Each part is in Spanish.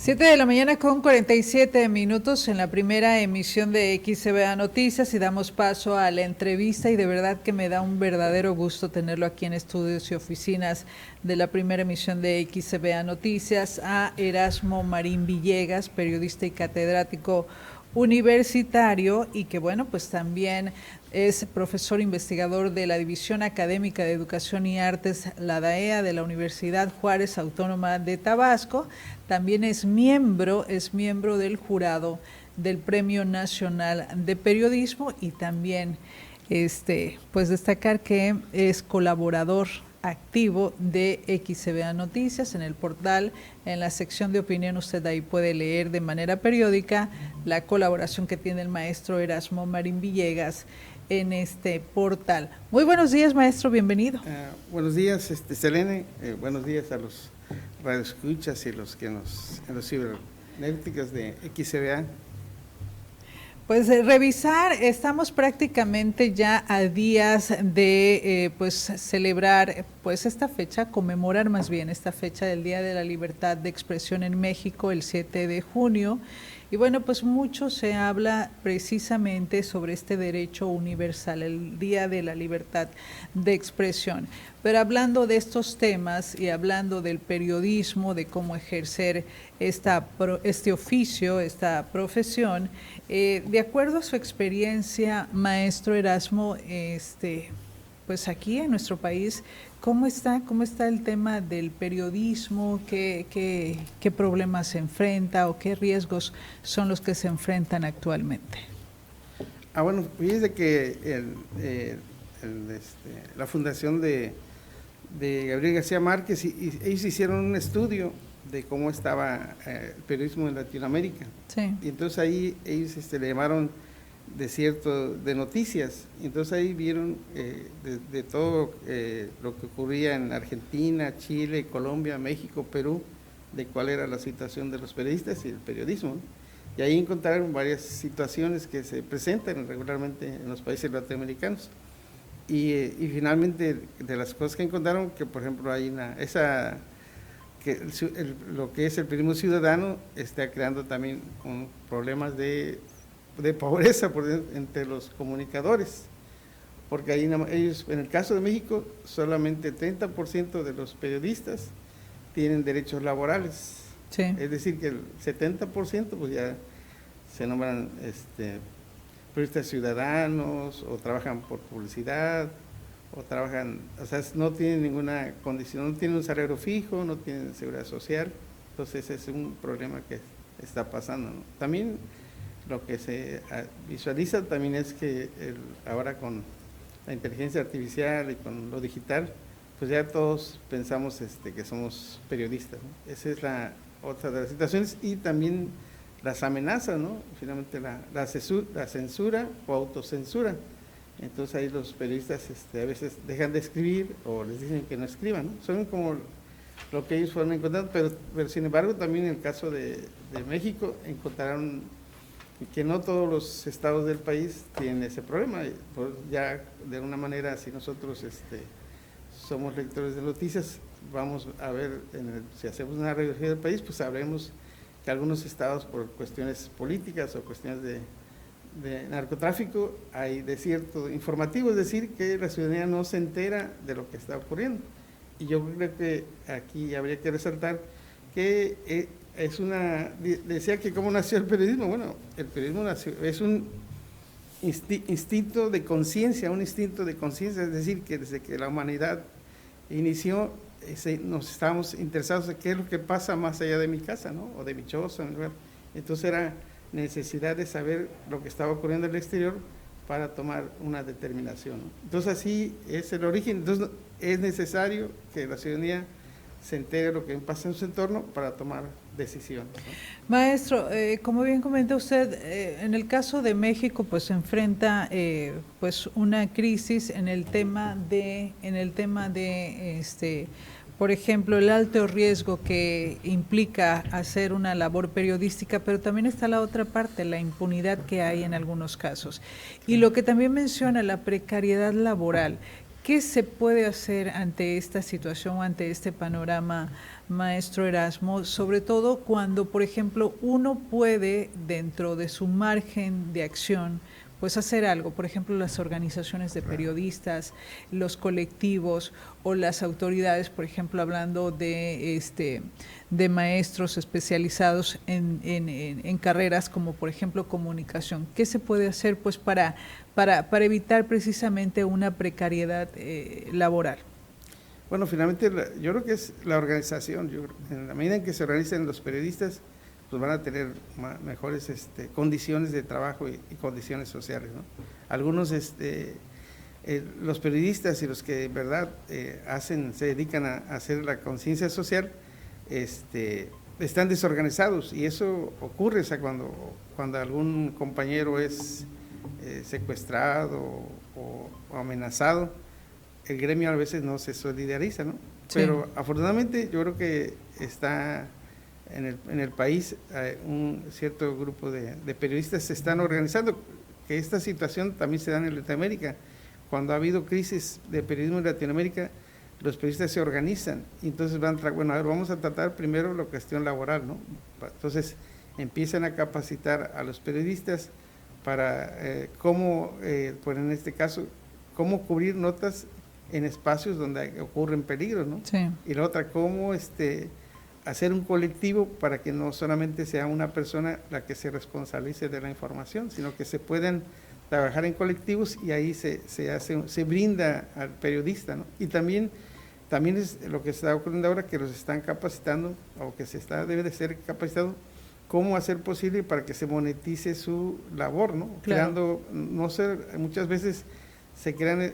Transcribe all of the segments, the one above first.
7 de la mañana con 47 minutos en la primera emisión de XCBA Noticias y damos paso a la entrevista y de verdad que me da un verdadero gusto tenerlo aquí en estudios y oficinas de la primera emisión de XCBA Noticias a Erasmo Marín Villegas, periodista y catedrático universitario y que bueno, pues también es profesor investigador de la División Académica de Educación y Artes, la DAEA, de la Universidad Juárez Autónoma de Tabasco. También es miembro del jurado del Premio Nacional de Periodismo y también pues destacar que es colaborador activo de XCBA Noticias en el portal, en la sección de opinión. Usted ahí puede leer de manera periódica la colaboración que tiene el maestro Erasmo Marín Villegas en este portal. Muy buenos días, maestro, bienvenido. Buenos días, Selene, buenos días a los radioescuchas y los que en los cibernéticos de XCBA. Pues revisar, estamos prácticamente ya a días de pues celebrar pues esta fecha, conmemorar más bien esta fecha del Día de la Libertad de Expresión en México, el 7 de junio. Y bueno, pues mucho se habla precisamente sobre este derecho universal, el Día de la Libertad de Expresión. Pero hablando de estos temas y hablando del periodismo, de cómo ejercer este oficio, esta profesión, de acuerdo a su experiencia, maestro Erasmo, pues aquí en nuestro país, ¿cómo está el tema del periodismo? ¿Qué problemas se enfrenta o qué riesgos son los que se enfrentan actualmente? Bueno, fíjese que la fundación de Gabriel García Márquez, ellos hicieron un estudio de cómo estaba el periodismo en Latinoamérica. Sí. Y entonces ahí ellos le llamaron de noticias, y entonces ahí vieron de todo lo que ocurría en Argentina, Chile, Colombia, México, Perú, de cuál era la situación de los periodistas y el periodismo, ¿no? Y ahí encontraron varias situaciones que se presentan regularmente en los países latinoamericanos. Y finalmente, de las cosas que encontraron, que por ejemplo hay lo que es el periodismo ciudadano está creando también problemas de pobreza entre los comunicadores, porque ahí ellos, en el caso de México, solamente 30% de los periodistas tienen derechos laborales. Sí. Es decir, que el 70% pues ya se nombran periodistas ciudadanos, o trabajan por publicidad, o trabajan, o sea, no tienen ninguna condición, no tienen un salario fijo, no tienen seguridad social. Entonces es un problema que está pasando, ¿no? También lo que se visualiza también es que ahora con la inteligencia artificial y con lo digital, pues ya todos pensamos que somos periodistas, ¿no? Esa es la otra de las situaciones, y también las amenazas, ¿no? Finalmente la censura o autocensura. Entonces ahí los periodistas a veces dejan de escribir o les dicen que no escriban, ¿no? Son como lo que ellos fueron encontrando, pero sin embargo también en el caso de México encontraron que no todos los estados del país tienen ese problema. Pues ya de alguna manera, si nosotros somos lectores de noticias, vamos a ver, si hacemos una radiografía del país, pues sabremos que algunos estados, por cuestiones políticas o cuestiones de narcotráfico, hay desierto informativo, es decir, que la ciudadanía no se entera de lo que está ocurriendo. Y yo creo que aquí habría que resaltar que decía que cómo nació el periodismo. Bueno, el periodismo es un instinto de conciencia, es decir, que desde que la humanidad inició, nos estábamos interesados en qué es lo que pasa más allá de mi casa, ¿no? O de mi choza, en lugar. Entonces era necesidad de saber lo que estaba ocurriendo en el exterior para tomar una determinación, ¿no? Entonces así es el origen. Entonces es necesario que la ciudadanía se entere de lo que pasa en su entorno para tomar decisiones, ¿no? Maestro, como bien comenta usted, en el caso de México, pues se enfrenta pues una crisis en el tema de por ejemplo, el alto riesgo que implica hacer una labor periodística, pero también está la otra parte, la impunidad que hay en algunos casos. Y lo que también menciona, la precariedad laboral. ¿Qué se puede hacer ante esta situación, ante este panorama, maestro Erasmo? Sobre todo cuando, por ejemplo, uno puede, dentro de su margen de acción, pues hacer algo, por ejemplo, las organizaciones de periodistas, los colectivos o las autoridades, por ejemplo, hablando de maestros especializados en carreras como, por ejemplo, comunicación. ¿Qué se puede hacer pues para evitar precisamente una precariedad laboral? Bueno, finalmente yo creo que es la organización. En la medida en que se organizan los periodistas, pues van a tener mejores condiciones de trabajo y condiciones sociales, ¿no? Algunos los periodistas y los que en verdad se dedican a hacer la conciencia social, están desorganizados, y eso ocurre, o sea, cuando algún compañero es secuestrado o amenazado, el gremio a veces no se solidariza, ¿no? Sí. Pero afortunadamente yo creo que está en el país un cierto grupo de periodistas se están organizando, que esta situación también se da en Latinoamérica. Cuando ha habido crisis de periodismo en Latinoamérica, los periodistas se organizan y entonces vamos a tratar primero la cuestión laboral, ¿no? Entonces empiezan a capacitar a los periodistas para cómo, pues en este caso, cómo cubrir notas en espacios donde ocurren peligros, ¿no? Sí. Y la otra, cómo hacer un colectivo para que no solamente sea una persona la que se responsabilice de la información, sino que se puedan trabajar en colectivos, y ahí se brinda al periodista, ¿no? Y también es lo que se está ocurriendo ahora, que los están capacitando, o que debe de ser capacitado, cómo hacer posible para que se monetice su labor, ¿no? Claro. Muchas veces se crean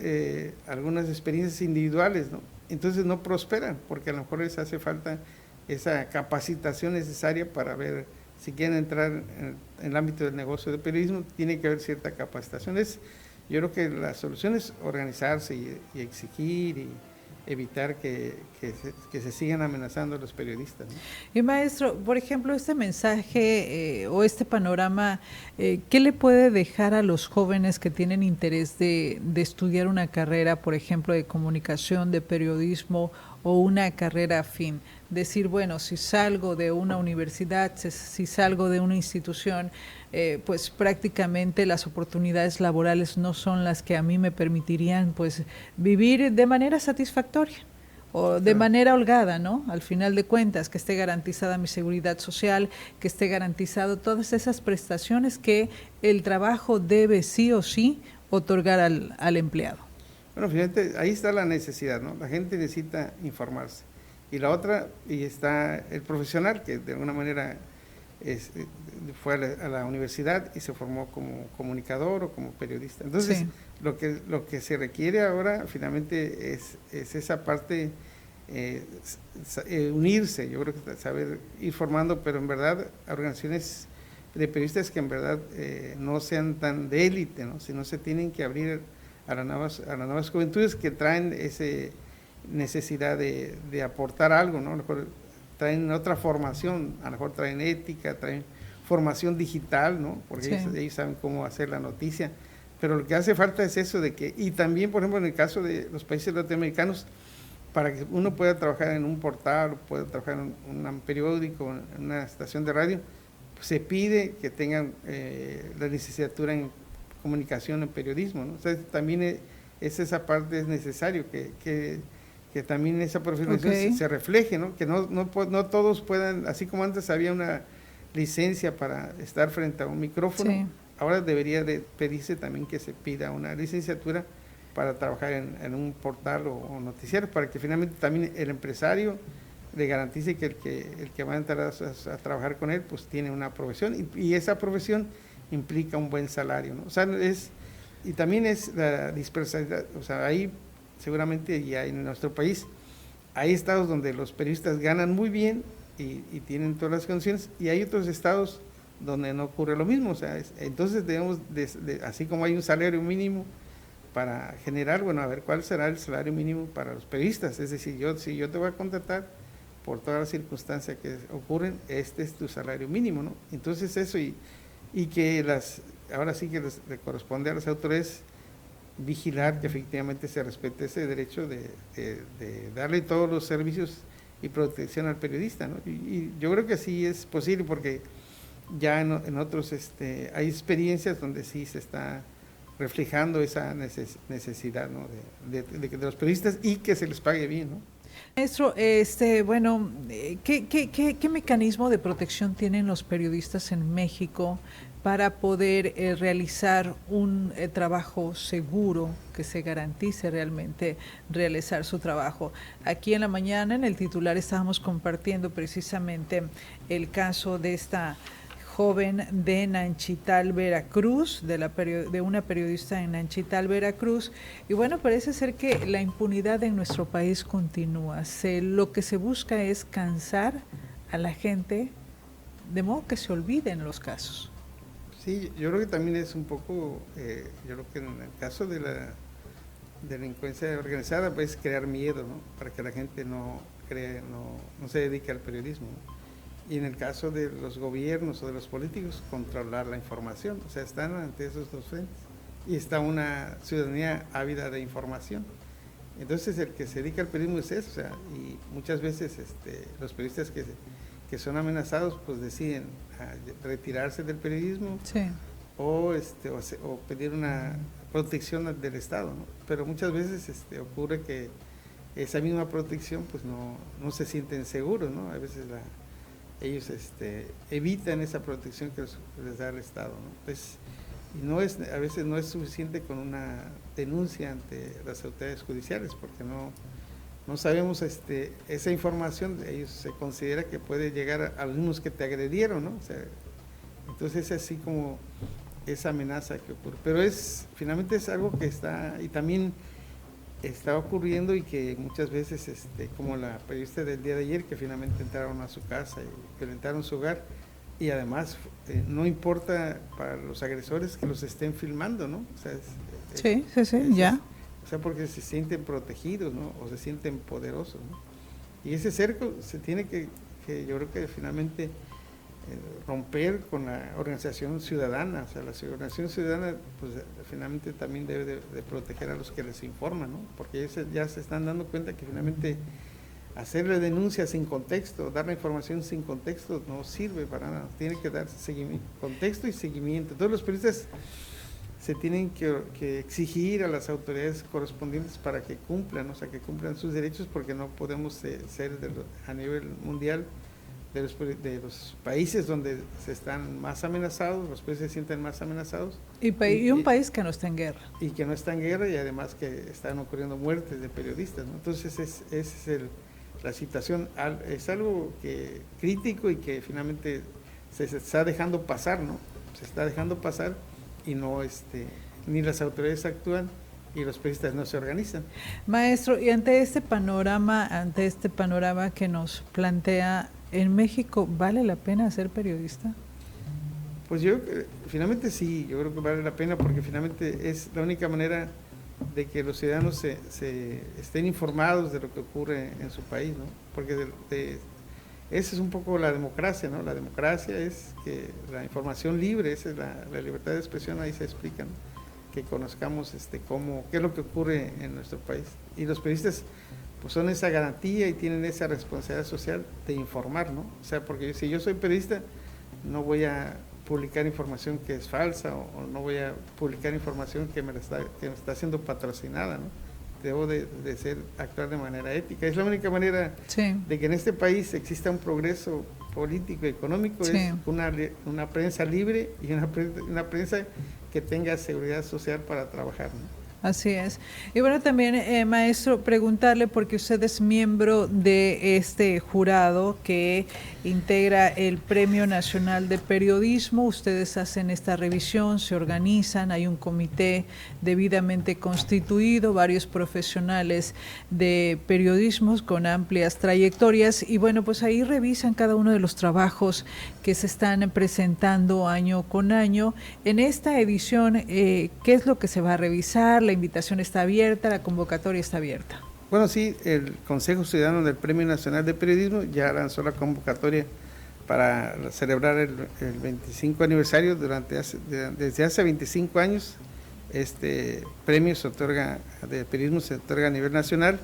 algunas experiencias individuales, ¿no? Entonces no prosperan, porque a lo mejor les hace falta esa capacitación necesaria para ver si quieren entrar en el ámbito del negocio de periodismo. Tiene que haber cierta capacitación. Yo creo que la solución es organizarse y exigir y evitar que se sigan amenazando a los periodistas, ¿no? Y maestro, por ejemplo, este mensaje o este panorama, ¿qué le puede dejar a los jóvenes que tienen interés de estudiar una carrera, por ejemplo, de comunicación, de periodismo o una carrera afín? Decir, bueno, si salgo de una universidad, si salgo de una institución, pues prácticamente las oportunidades laborales no son las que a mí me permitirían pues vivir de manera satisfactoria o de manera holgada, ¿no? Al final de cuentas, que esté garantizada mi seguridad social, que esté garantizado todas esas prestaciones que el trabajo debe sí o sí otorgar al empleado. Bueno, fíjate, ahí está la necesidad, ¿no? La gente necesita informarse. Y la otra, y está el profesional, que de alguna manera fue a la universidad y se formó como comunicador o como periodista. Entonces, sí, lo que se requiere ahora finalmente es esa parte, unirse, yo creo que saber ir formando, pero en verdad organizaciones de periodistas que en verdad no sean tan de élite, ¿no? Sino se tienen que abrir a las nuevas juventudes que traen esa necesidad de aportar algo, ¿no? A lo mejor traen otra formación, a lo mejor traen ética, traen formación digital, ¿no? Porque sí, ellos saben cómo hacer la noticia, pero lo que hace falta es eso y también, por ejemplo, en el caso de los países latinoamericanos, para que uno pueda trabajar en un portal, o pueda trabajar en un periódico, en una estación de radio, pues se pide que tengan la licenciatura en comunicación, en periodismo, ¿no? O sea, también esa parte es necesario, que también esa profesionalización se refleje, ¿no? Que no todos puedan, así como antes había una licencia para estar frente a un micrófono, sí, ahora debería de pedirse también que se pida una licenciatura para trabajar en un portal o noticiero, para que finalmente también el empresario le garantice que el que va a entrar a trabajar con él, pues tiene una profesión, y esa profesión implica un buen salario, ¿no? O sea, y también es la dispersidad, o sea, ahí seguramente ya en nuestro país hay estados donde los periodistas ganan muy bien y tienen todas las condiciones, y hay otros estados donde no ocurre lo mismo. O sea, entonces debemos, así como hay un salario mínimo para generar, bueno, a ver cuál será el salario mínimo para los periodistas. Es decir, si yo te voy a contratar por todas las circunstancias que ocurren, este es tu salario mínimo, ¿no? Entonces eso, y que ahora sí que le corresponde a las autoridades vigilar que efectivamente se respete ese derecho de darle todos los servicios y protección al periodista, ¿no? Y yo creo que sí es posible porque ya en otros hay experiencias donde sí se está reflejando esa necesidad, ¿no? de los periodistas y que se les pague bien, ¿no? Maestro, bueno, ¿qué mecanismo de protección tienen los periodistas en México para poder realizar un trabajo seguro, que se garantice realmente realizar su trabajo? Aquí en la mañana, en el titular, estábamos compartiendo precisamente el caso de esta joven de Nanchital, Veracruz, de una periodista en Nanchital, Veracruz, y bueno, parece ser que la impunidad en nuestro país continúa. Lo que se busca es cansar a la gente, de modo que se olviden los casos. Sí, yo creo que también es un poco, yo creo que en el caso de la delincuencia organizada, pues crear miedo, ¿no? Para que la gente no se dedique al periodismo, ¿no? Y en el caso de los gobiernos o de los políticos, controlar la información. O sea, están ante esos dos frentes. Y está una ciudadanía ávida de información. Entonces, el que se dedica al periodismo es eso. O sea, y muchas veces los periodistas que son amenazados, pues deciden retirarse del periodismo, sí, o pedir una protección del Estado, ¿no? Pero muchas veces ocurre que esa misma protección, pues no se sienten seguros, ¿no? A veces ellos evitan esa protección que les da el Estado, ¿no? Entonces, a veces no es suficiente con una denuncia ante las autoridades judiciales, porque no sabemos esa información, ellos se considera que puede llegar a los mismos que te agredieron, ¿no? O sea, entonces es así como esa amenaza que ocurre. Pero finalmente es algo que está, y también está ocurriendo, y que muchas veces, como la periodista del día de ayer, que finalmente entraron a su casa y violentaron su hogar, y además no importa para los agresores que los estén filmando, ¿no? O sea, sí, ya. O sea, porque se sienten protegidos, ¿no? O se sienten poderosos, ¿no? Y ese cerco se tiene que yo creo que finalmente romper con la organización ciudadana. O sea, la organización ciudadana, pues finalmente también debe de proteger a los que les informan, ¿no? Porque ya se están dando cuenta que finalmente hacerle denuncias sin contexto, dar la información sin contexto, no sirve para nada. Tiene que dar contexto y seguimiento. Todos los periodistas se tienen que exigir a las autoridades correspondientes para que cumplan, o sea, que cumplan sus derechos, porque no podemos ser a nivel mundial de los países donde se están más amenazados, los países se sienten más amenazados. Y un país que no está en guerra. Y que no está en guerra, y además que están ocurriendo muertes de periodistas, ¿no? Entonces esa es la situación, es algo crítico, y que finalmente se está dejando pasar, ¿no? Se está dejando pasar, y ni las autoridades actúan y los periodistas no se organizan. Maestro, y ante este panorama que nos plantea, ¿en México vale la pena ser periodista? Pues finalmente sí, yo creo que vale la pena, porque finalmente es la única manera de que los ciudadanos se estén informados de lo que ocurre en su país, ¿no? Porque esa es un poco la democracia, ¿no? La democracia es que la información libre, esa es la libertad de expresión, ahí se explica, ¿no? Que conozcamos qué es lo que ocurre en nuestro país. Y los periodistas pues son esa garantía y tienen esa responsabilidad social de informar, ¿no? O sea, porque si yo soy periodista, no voy a publicar información que es falsa, o no voy a publicar información que me está siendo patrocinada, ¿no? Debo de actuar de manera ética. Es la única manera, sí, de que en este país exista un progreso político y económico, sí, es una prensa libre y una prensa que tenga seguridad social para trabajar, ¿no? Así es. Y bueno, también, maestro, preguntarle, porque usted es miembro de este jurado que integra el Premio Nacional de Periodismo. Ustedes hacen esta revisión, se organizan, hay un comité debidamente constituido, varios profesionales de periodismo con amplias trayectorias, y bueno, pues ahí revisan cada uno de los trabajos que se están presentando año con año. En esta edición, ¿qué es lo que se va a revisar? La invitación está abierta, la convocatoria está abierta. Bueno, sí, el Consejo Ciudadano del Premio Nacional de Periodismo ya lanzó la convocatoria para celebrar el 25 aniversario. Desde hace 25 años este premio se otorga, de periodismo se otorga a nivel nacional,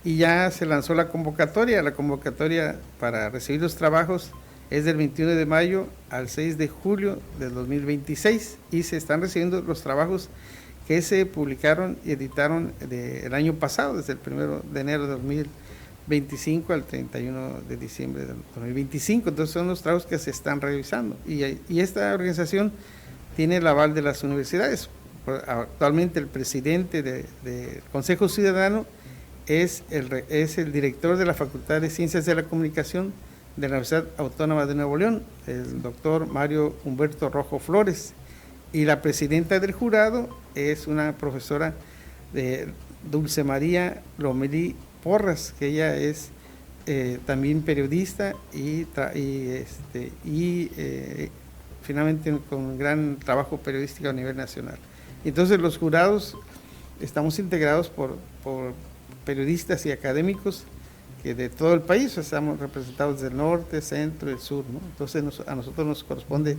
y ya se lanzó la convocatoria para recibir los trabajos es del 21 de mayo al 6 de julio del 2026, y se están recibiendo los trabajos que se publicaron y editaron el año pasado, desde el 1 de enero de 2025 al 31 de diciembre de 2025. Entonces son los trabajos que se están revisando, y esta organización tiene el aval de las universidades. Actualmente el presidente del Consejo Ciudadano es el director de la Facultad de Ciencias de la Comunicación de la Universidad Autónoma de Nuevo León, el doctor Mario Humberto Rojo Flores, y la presidenta del jurado es una profesora de Dulce María Lomelí Porras, que ella es también periodista y finalmente con un gran trabajo periodístico a nivel nacional. Entonces los jurados estamos integrados por periodistas y académicos que de todo el país, estamos representados del norte, centro y el sur, ¿no? Entonces a nosotros nos corresponde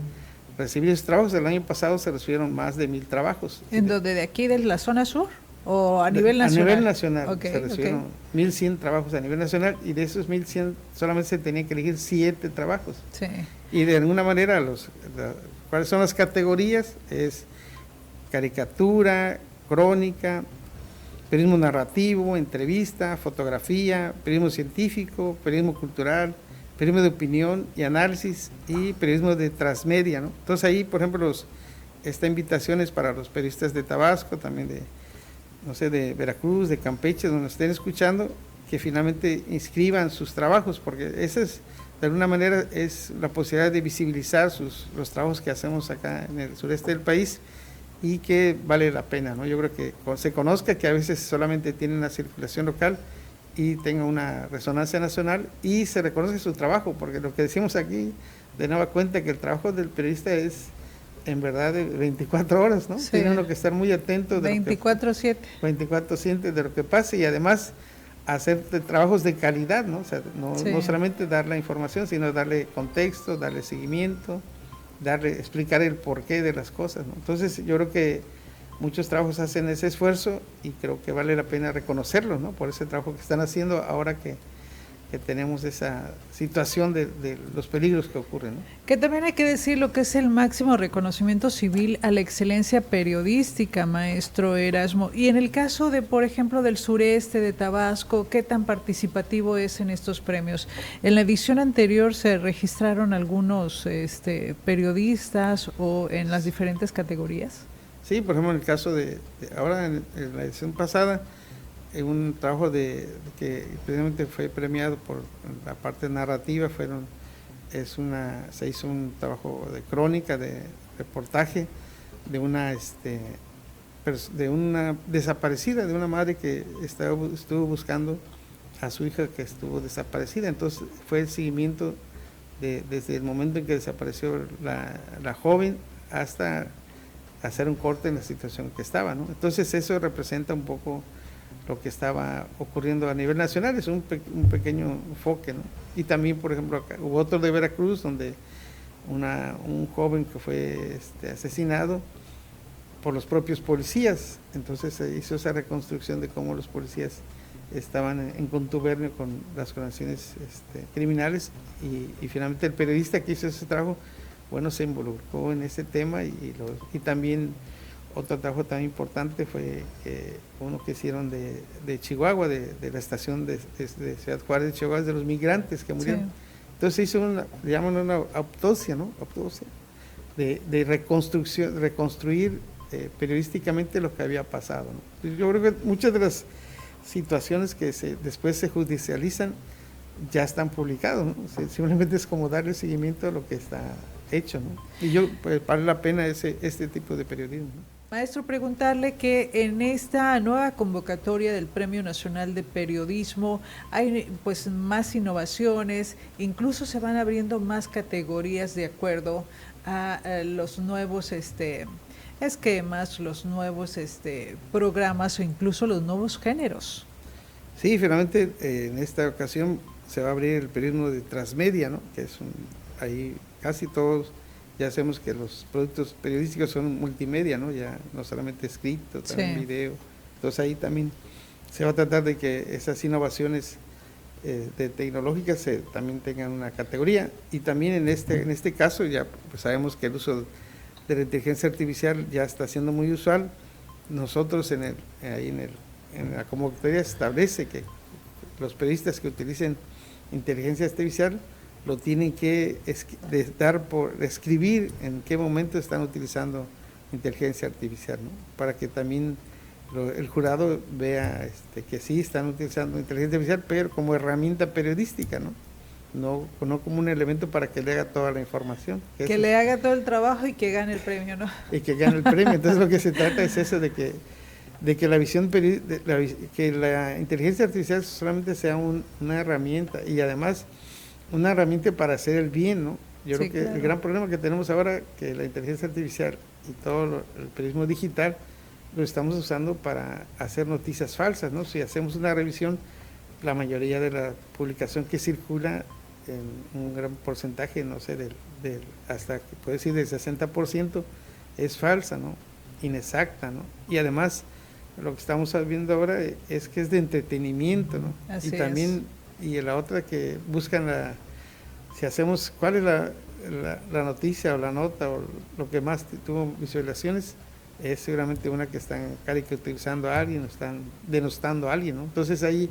recibir esos trabajos. El año pasado se recibieron más de 1,000 trabajos. ¿En donde de aquí de la zona sur o a nivel nacional? A nivel nacional, okay, se recibieron 1,100 trabajos a nivel nacional, y de esos 1,100 solamente se tenían que elegir 7 trabajos. Sí. Y de alguna manera, ¿cuáles son las categorías? Es caricatura, crónica, periodismo narrativo, entrevista, fotografía, periodismo científico, periodismo cultural, periodismo de opinión y análisis, y periodismo de transmedia, ¿no? Entonces ahí, por ejemplo, esta invitación es para los periodistas de Tabasco, también de Veracruz, de Campeche, donde nos estén escuchando, que finalmente inscriban sus trabajos, porque esa es, de alguna manera, es la posibilidad de visibilizar los trabajos que hacemos acá en el sureste del país, y que vale la pena, ¿no? Yo creo que se conozca que a veces solamente tiene una circulación local y tenga una resonancia nacional, y se reconoce su trabajo, porque lo que decimos aquí, de nueva cuenta, que el trabajo del periodista es en verdad de 24 horas, ¿no? Sí. Tiene uno que estar muy atento. 24/7. 24/7 de lo que pase, y además hacer trabajos de calidad, ¿no? O sea, no solamente dar la información, sino darle contexto, darle seguimiento, explicar el porqué de las cosas, ¿no? Entonces yo creo que muchos trabajos hacen ese esfuerzo, y creo que vale la pena reconocerlos, ¿no? Por ese trabajo que están haciendo ahora que tenemos esa situación de los peligros que ocurren, ¿no? Que también hay que decir lo que es el máximo reconocimiento civil a la excelencia periodística, maestro Erasmo. Y en el caso de, por ejemplo, del sureste de Tabasco, ¿qué tan participativo es en estos premios? En la edición anterior se registraron algunos periodistas, o en las diferentes categorías. Sí, por ejemplo, en el caso de ahora, en la edición pasada, un trabajo que precisamente fue premiado por la parte narrativa, se hizo un trabajo de crónica, de reportaje de una desaparecida, de una madre que estuvo buscando a su hija que estuvo desaparecida. Entonces fue el seguimiento desde el momento en que desapareció la joven hasta hacer un corte en la situación que estaba, ¿no? Entonces eso representa un poco lo que estaba ocurriendo a nivel nacional, es un pequeño enfoque, ¿no? Y también, por ejemplo, acá, hubo otro de Veracruz, donde un joven que fue asesinado por los propios policías. Entonces se hizo esa reconstrucción de cómo los policías estaban en contubernio con las organizaciones criminales, y finalmente el periodista que hizo ese trabajo, bueno, se involucró en ese tema, y también otro trabajo tan importante fue uno que hicieron de Chihuahua, de la estación de Ciudad Juárez de Chihuahua, de los migrantes que murieron. Sí. Entonces se hizo le llaman una autopsia, ¿no? Autopsia de reconstruir periodísticamente lo que había pasado, ¿no? Yo creo que muchas de las situaciones que después se judicializan ya están publicadas, ¿no? Simplemente es como darle seguimiento a lo que está hecho, ¿no? Y pues, vale la pena este tipo de periodismo, ¿no? Maestro, preguntarle que en esta nueva convocatoria del Premio Nacional de Periodismo hay pues más innovaciones, incluso se van abriendo más categorías de acuerdo a los nuevos esquemas, los nuevos programas, o incluso los nuevos géneros. Sí, finalmente en esta ocasión se va a abrir el periodismo de transmedia, ¿no? Que es ahí casi todos Ya sabemos que los productos periodísticos son multimedia, ¿no? Ya no solamente escrito, también video. Entonces ahí también se va a tratar de que esas innovaciones de tecnológicas también tengan una categoría. Y también en este caso ya pues sabemos que el uso de la inteligencia artificial ya está siendo muy usual. Nosotros en la convocatoria se establece que los periodistas que utilicen inteligencia artificial lo tienen que escribir en qué momento están utilizando inteligencia artificial, ¿no? Para que también el jurado vea que sí están utilizando inteligencia artificial, pero como herramienta periodística, ¿no? No como un elemento para que le haga toda la información. Que le haga todo el trabajo y que gane el premio, ¿no? Y que gane el premio. Entonces lo que se trata es eso, de que la visión que la inteligencia artificial solamente sea una herramienta, y además una herramienta para hacer el bien, ¿no? Yo creo que el gran problema que tenemos ahora, que la inteligencia artificial y todo el periodismo digital lo estamos usando para hacer noticias falsas, ¿no? Si hacemos una revisión, la mayoría de la publicación que circula, en un gran porcentaje, no sé, hasta que puede decir del 60%, es falsa, ¿no? Inexacta, ¿no? Y además lo que estamos viendo ahora es que es de entretenimiento, ¿no? Así y también y la otra que buscan si hacemos cuál es la noticia o la nota o lo que más tuvo visualizaciones, es seguramente una que están caricaturizando a alguien o están denostando a alguien, ¿no? Entonces ahí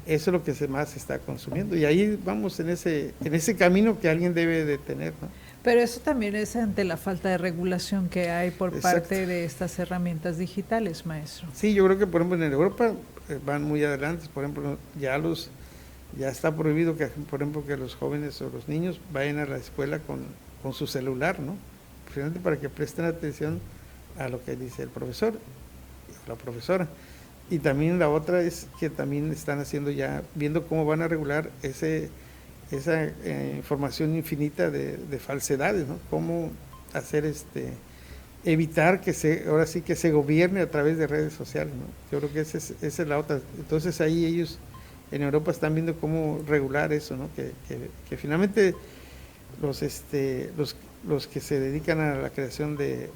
eso es lo que más se está consumiendo, y ahí vamos en ese camino que alguien debe de tener, ¿no? Pero eso también es ante la falta de regulación que hay por parte de estas herramientas digitales, maestro. Sí, yo creo que, por ejemplo, en Europa van muy adelante. Por ejemplo, ya está prohibido que, por ejemplo, que los jóvenes o los niños vayan a la escuela con su celular, ¿no? Precisamente para que presten atención a lo que dice el profesor o la profesora. Y también la otra es que también están viendo cómo van a regular esa información infinita de falsedades, ¿no? Cómo hacer evitar ahora sí que se gobierne a través de redes sociales, ¿no? Yo creo que esa es la otra. Entonces ahí ellos en Europa están viendo cómo regular eso, ¿no? Que finalmente los que se dedican a la creación de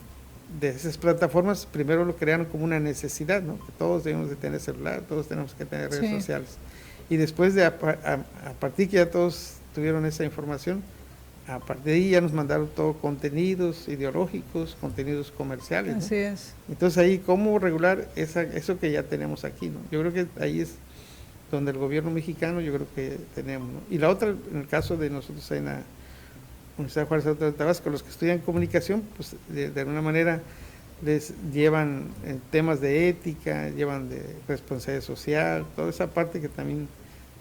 esas plataformas, primero lo crearon como una necesidad, ¿no? Que todos debemos de tener celular, todos tenemos que tener redes sociales. Y después a partir que ya todos tuvieron esa información, a partir de ahí ya nos mandaron todo contenidos ideológicos, contenidos comerciales, ¿no? Así es. Entonces ahí, ¿cómo regular eso que ya tenemos aquí, ¿no? Yo creo que ahí es donde el gobierno mexicano, yo creo que tenemos, ¿no? Y la otra, en el caso de nosotros en la Universidad Juárez Autónoma de Tabasco, los que estudian comunicación, pues de alguna manera les llevan temas de ética, llevan de responsabilidad social, toda esa parte que también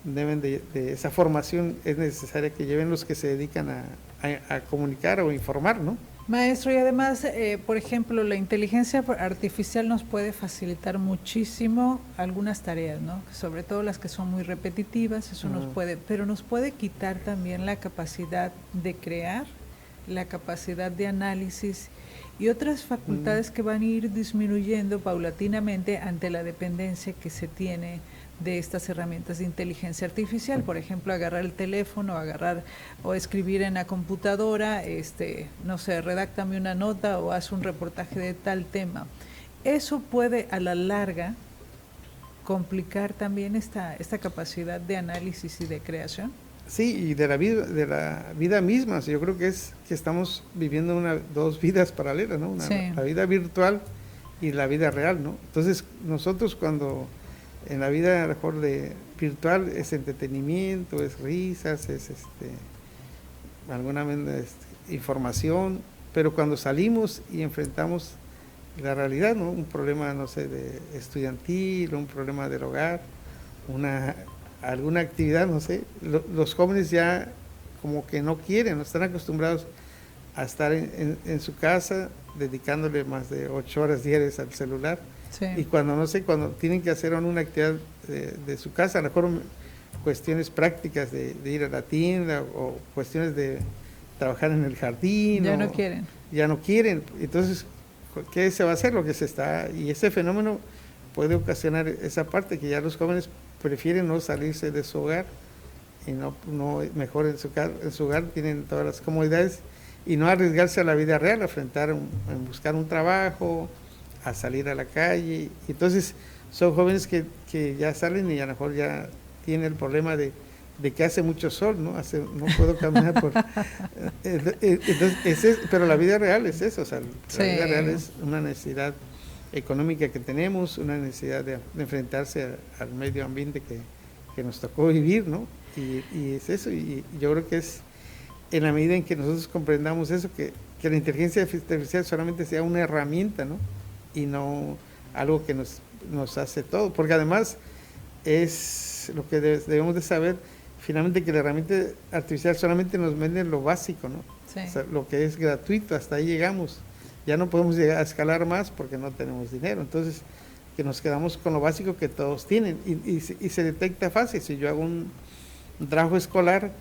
deben de esa formación es necesaria que lleven los que se dedican a comunicar o informar, ¿no? Maestro, y además, por ejemplo, la inteligencia artificial nos puede facilitar muchísimo algunas tareas, ¿no? Sobre todo las que son muy repetitivas, eso pero nos puede quitar también la capacidad de crear, la capacidad de análisis y otras facultades que van a ir disminuyendo paulatinamente ante la dependencia que se tiene de estas herramientas de inteligencia artificial. Por ejemplo, agarrar el teléfono, o escribir en la computadora, no sé, redáctame una nota o haz un reportaje de tal tema. Eso puede a la larga complicar también esta capacidad de análisis y de creación. Sí, y de la vida misma. Yo creo que estamos viviendo dos vidas paralelas, ¿no? La vida virtual y la vida real, ¿no? Entonces, nosotros cuando en la vida a lo mejor virtual es entretenimiento, es risas, es alguna información, pero cuando salimos y enfrentamos la realidad, ¿no? Un problema, no sé, de estudiantil, un problema del hogar, alguna actividad, no sé, los jóvenes ya como que no quieren, no están acostumbrados a estar en su casa dedicándole más de 8 horas diarias al celular. Sí. Y cuando tienen que hacer una actividad de su casa, a lo mejor cuestiones prácticas de ir a la tienda o cuestiones de trabajar en el jardín. Ya no quieren. Ya no quieren. Entonces, ¿qué se va a hacer? Y ese fenómeno puede ocasionar esa parte que ya los jóvenes prefieren no salirse de su hogar y no mejor en su hogar tienen todas las comodidades y no arriesgarse a la vida real, a buscar un trabajo, a salir a la calle. Entonces son jóvenes que ya salen y a lo mejor ya tienen el problema de que hace mucho sol, ¿no? No puedo caminar por... Entonces, pero la vida real es eso, o sea, la vida real es una necesidad económica que tenemos, una necesidad de enfrentarse al medio ambiente que nos tocó vivir, ¿no? Y es eso, y yo creo que es en la medida en que nosotros comprendamos eso, que la inteligencia artificial solamente sea una herramienta, ¿no? Y no algo que nos hace todo, porque además es lo que debemos de saber, finalmente, que la herramienta artificial solamente nos vende lo básico, ¿no? Sí. O sea, lo que es gratuito, hasta ahí llegamos. Ya no podemos llegar a escalar más porque no tenemos dinero. Entonces, que nos quedamos con lo básico que todos tienen. Y se detecta fácil. Si yo hago un trabajo escolar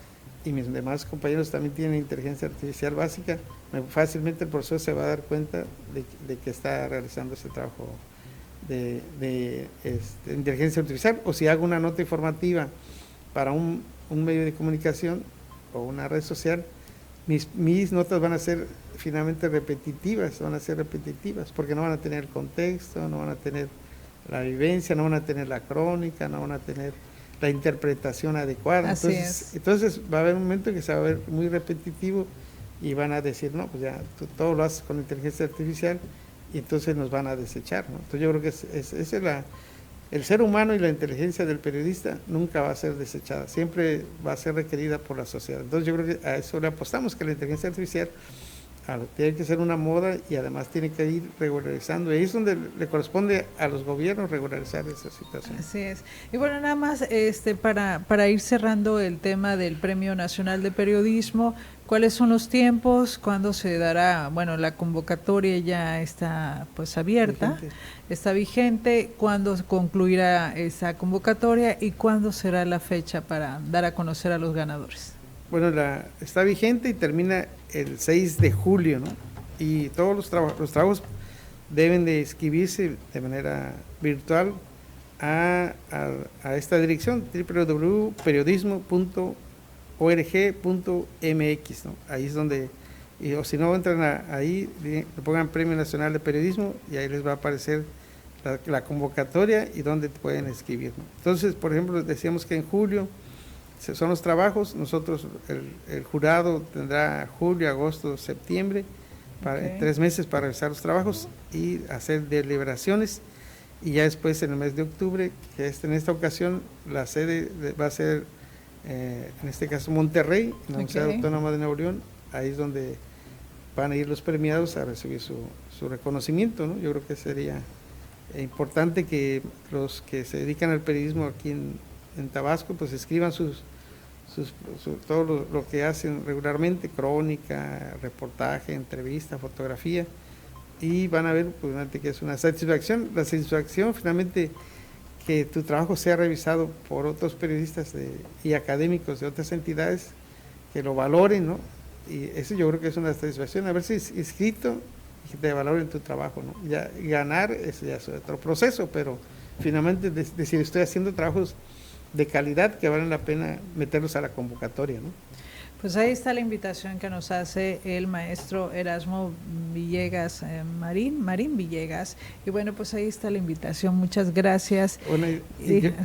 y mis demás compañeros también tienen inteligencia artificial básica, fácilmente el profesor se va a dar cuenta de que está realizando ese trabajo de inteligencia artificial. O si hago una nota informativa para un medio de comunicación o una red social, mis notas van a ser finalmente repetitivas, porque no van a tener el contexto, no van a tener la vivencia, no van a tener la crónica, no van a tener la interpretación adecuada. Entonces va a haber un momento en que se va a ver muy repetitivo y van a decir, no, pues ya tú todo lo haces con inteligencia artificial, y entonces nos van a desechar, ¿no? Entonces yo creo que el ser humano y la inteligencia del periodista nunca va a ser desechada, siempre va a ser requerida por la sociedad. Entonces yo creo que a eso le apostamos, que la inteligencia artificial tiene que ser una moda y además tiene que ir regularizando. Y ahí es donde le corresponde a los gobiernos regularizar esa situación. Así es. Y bueno, nada más para ir cerrando el tema del Premio Nacional de Periodismo, ¿cuáles son los tiempos? ¿Cuándo se dará? Bueno, la convocatoria ya está pues abierta, está vigente. ¿Cuándo concluirá esa convocatoria y cuándo será la fecha para dar a conocer a los ganadores? Bueno, está vigente y termina el 6 de julio, ¿no? Y todos los trabajos deben de inscribirse de manera virtual a esta dirección, www.periodismo.org.mx, ¿no? Ahí es donde, o si no entran ahí, le pongan Premio Nacional de Periodismo y ahí les va a aparecer la convocatoria y donde pueden escribir, ¿no? Entonces, por ejemplo, decíamos que en julio son los trabajos. Nosotros, el jurado tendrá julio, agosto, septiembre, 3 meses para realizar los trabajos y hacer deliberaciones, y ya después en el mes de octubre, que en esta ocasión la sede va a ser, en este caso Monterrey, en la Universidad Autónoma de Nuevo León. Ahí es donde van a ir los premiados a recibir su reconocimiento, ¿no? Yo creo que sería importante que los que se dedican al periodismo aquí en Tabasco pues escriban todo lo que hacen regularmente, crónica, reportaje, entrevista, fotografía, y van a ver pues, que es una satisfacción. La satisfacción finalmente que tu trabajo sea revisado por otros periodistas y académicos de otras entidades que lo valoren, ¿no? Y eso yo creo que es una satisfacción, haberse inscrito y que te valoren tu trabajo, ¿no? Ya ganar es otro proceso, pero finalmente decir, estoy haciendo trabajos de calidad que valen la pena meterlos a la convocatoria, ¿no? Pues ahí está la invitación que nos hace el maestro Erasmo Villegas, Marín Villegas, y bueno, pues ahí está la invitación. Muchas gracias. Bueno,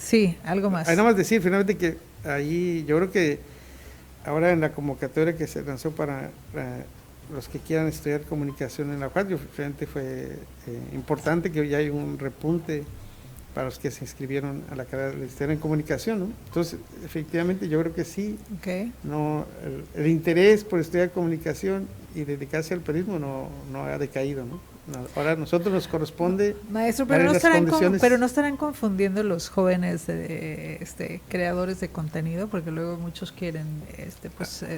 sí, algo más. Hay nada más decir finalmente que ahí yo creo que ahora en la convocatoria que se lanzó para los que quieran estudiar comunicación en la UAT, finalmente fue importante que ya hay un repunte para los que se inscribieron a la carrera de licenciatura en comunicación, ¿no? Entonces, efectivamente, yo creo que sí, no, el interés por estudiar comunicación y dedicarse al periodismo no ha decaído, ¿no? Ahora a nosotros nos corresponde, maestro, pero no estarán confundiendo los jóvenes creadores de contenido, porque luego muchos quieren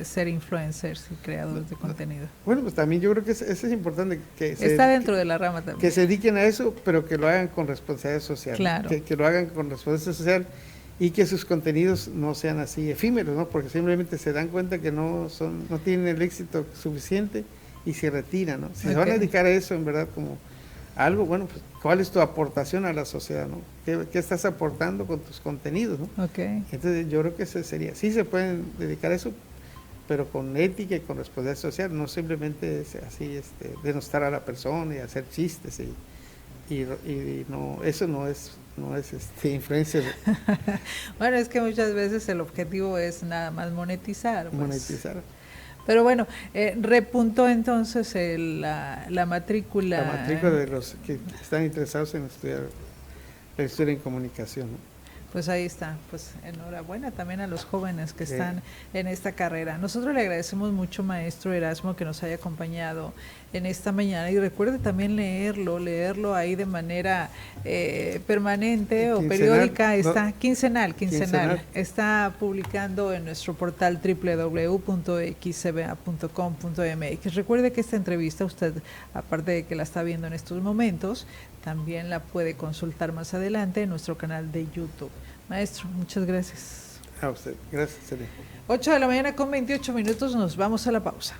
ser influencers y creadores de contenido. Bueno, pues también yo creo que eso es importante, que está dentro de la rama también, que se dediquen a eso, pero que lo hagan con responsabilidad social, claro, que lo hagan con responsabilidad social, y que sus contenidos no sean así efímeros, ¿no? Porque simplemente se dan cuenta que no tienen el éxito suficiente y se retiran, ¿no? Si se van a dedicar a eso, en verdad, como algo, bueno, pues, ¿cuál es tu aportación a la sociedad, no? ¿Qué estás aportando con tus contenidos, no? Entonces yo creo que eso sería, sí se pueden dedicar a eso, pero con ética y con responsabilidad social, no simplemente es así, denostar a la persona y hacer chistes y no, eso no es influencia. Bueno, es que muchas veces el objetivo es nada más monetizar. Pues. Monetizar. Pero bueno, repuntó entonces la matrícula. La matrícula de los que están interesados en estudiar la historia en comunicación, ¿no? Pues ahí está, pues enhorabuena también a los jóvenes que están en esta carrera. Nosotros le agradecemos mucho, maestro Erasmo, que nos haya acompañado en esta mañana, y recuerde también leerlo ahí de manera permanente o periódica, está quincenal, está publicando en nuestro portal www.xcba.com.mx. Recuerde que esta entrevista usted, aparte de que la está viendo en estos momentos, también la puede consultar más adelante en nuestro canal de YouTube. Maestro, muchas gracias. A usted, gracias, Celia. 8 de la mañana con 28 minutos, nos vamos a la pausa.